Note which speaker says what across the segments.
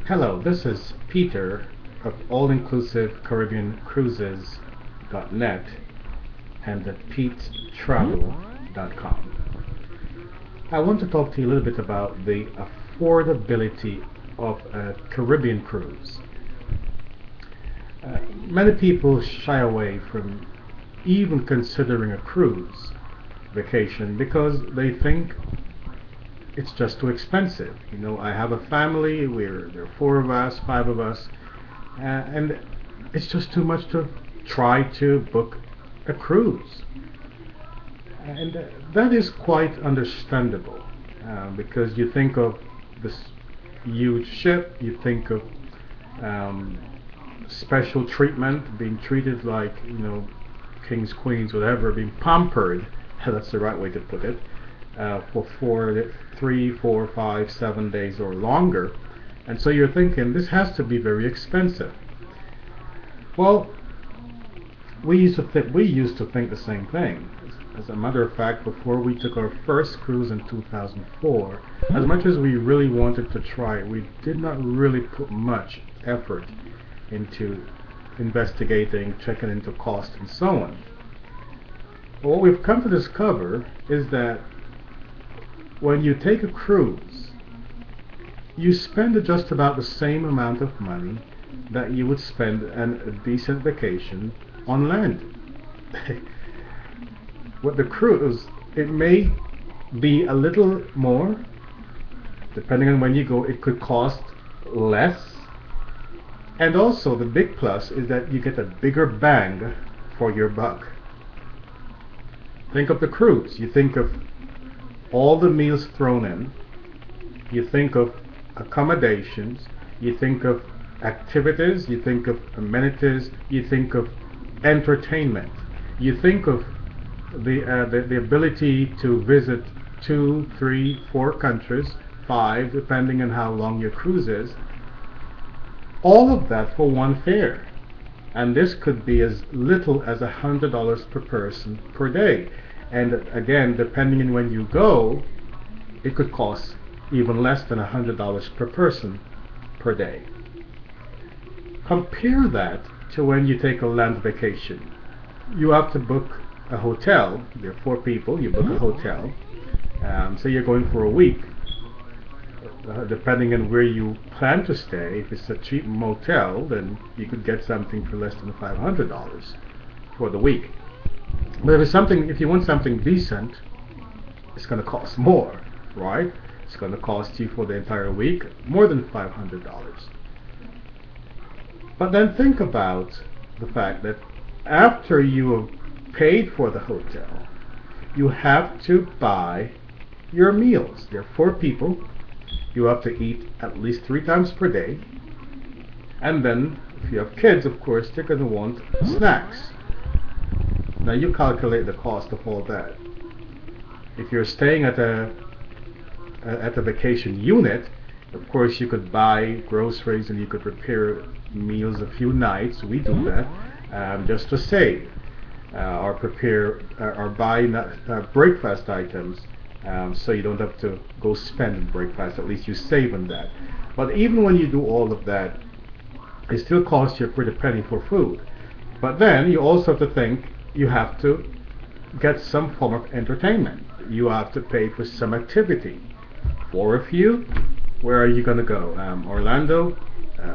Speaker 1: Hello, this is Peter of allinclusivcaribbeancruises.net and the PetesTravel.com. I want to talk to you a little bit about the affordability of a Caribbean cruise. Many people shy away from even considering a cruise vacation because they think it's just too expensive. I have a family, there are four of us, five of us, and it's just too much to try to book a cruise. And that is quite understandable because you think of this huge ship, you think of special treatment, being treated like, kings, queens, whatever, being pampered, that's the right way to put it, for 3, 4, 5, 7 days or longer. And so you're thinking, this has to be very expensive. Well, we used to think the same thing. As a matter of fact, before we took our first cruise in 2004, as much as we really wanted to try it, we did not really put much effort into investigating, checking into cost, and so on. But what we've come to discover is that when you take a cruise, you spend just about the same amount of money that you would spend on a decent vacation on land. With the cruise, it may be a little more, depending on when you go. It could cost less, and also the big plus is that you get a bigger bang for your buck. Think of the cruise. You think of all the meals thrown in, you think of accommodations, you think of activities, you think of amenities, you think of entertainment, you think of the ability to visit 2, 3, 4 countries, 5, depending on how long your cruise is. All of that for one fare. And this could be as little as $100 per person per day. And again, depending on when you go, it could cost even less than $100 per person per day. Compare that to when you take a land vacation. You have to book a hotel. There are 4 people, you book a hotel. So you're going for a week. Depending on where you plan to stay, if it's a cheap motel, then you could get something for less than $500 for the week. But if you want something decent, it's going to cost more, right? It's going to cost you for the entire week more than $500. But then think about the fact that after you have paid for the hotel, you have to buy your meals. There are 4 people. You have to eat at least 3 times per day. And then, if you have kids, of course, they're going to want snacks. Now you calculate the cost of all that. If you're staying at a vacation unit, of course you could buy groceries and you could prepare meals a few nights. We do that just to save, or prepare or buy breakfast items, so you don't have to go spend breakfast. At least you save on that. But even when you do all of that, it still costs you a pretty penny for food. But then you also have to think you have to get some form of entertainment. You have to pay for some activity. For a few, where are you going to go? Orlando,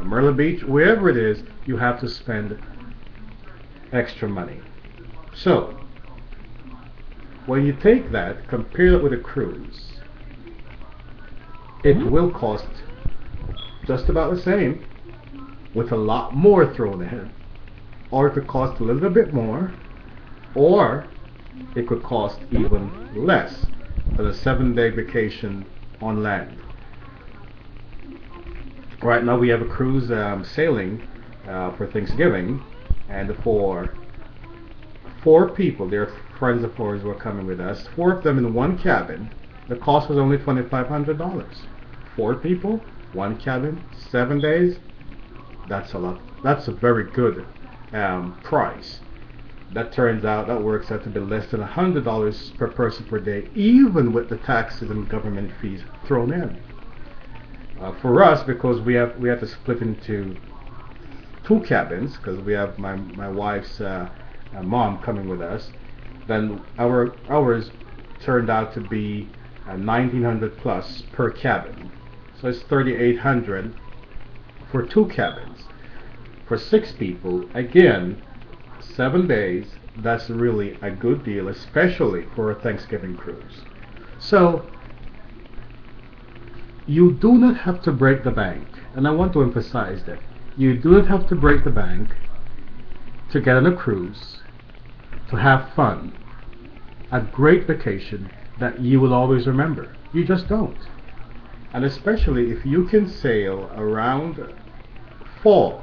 Speaker 1: Myrtle Beach, wherever it is, you have to spend extra money. So, when you take that, compare it with a cruise, it will cost just about the same, with a lot more thrown in. Or it could cost a little bit more, or it could cost even less than a 7-day vacation on land. Right now we have a cruise sailing for Thanksgiving, and for 4 people, they're friends of ours who are coming with us, 4 of them in one cabin. The cost was only $2,500. 4 people, 1 cabin, 7 days. That's a lot. That's a very good price. That works out to be less than $100 per person per day, even with the taxes and government fees thrown in. For us, because we have to split into two cabins, because we have my wife's mom coming with us, then ours turned out to be 1900 plus per cabin. So it's 3800 for two cabins. For 6 people, again, 7 days, that's really a good deal, especially for a Thanksgiving cruise. So you do not have to break the bank, and I want to emphasize that. You do not have to break the bank to get on a cruise, to have fun, a great vacation that you will always remember. You just don't. And especially if you can sail around fall,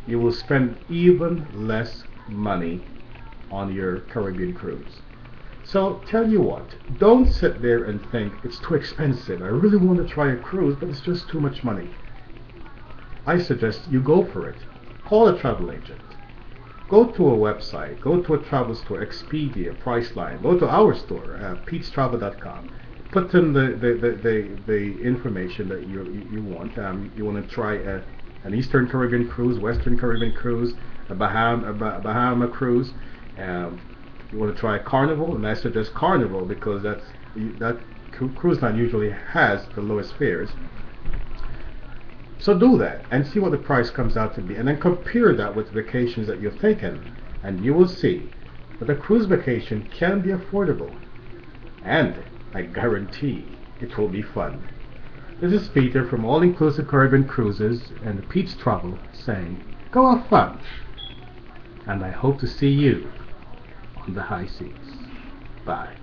Speaker 1: you will spend even less money on your Caribbean cruise. So tell you what, don't sit there and think it's too expensive. I really want to try a cruise, but it's just too much money. I suggest you go for it. Call a travel agent. Go to a website. Go to a travel store, Expedia, Priceline. Go to our store, PetesCruises-n-Travel.com. Put in the information that you want. You want to try an Eastern Caribbean cruise, Western Caribbean cruise, a Bahama cruise. You want to try Carnival, and I suggest Carnival because that cruise line usually has the lowest fares. So do that and see what the price comes out to be, and then compare that with vacations that you've taken, and you will see that a cruise vacation can be affordable, and I guarantee it will be fun. This is Peter from All Inclusive Caribbean Cruises and the Pete's Travel saying, go have fun, and I hope to see you on the high seas. Bye.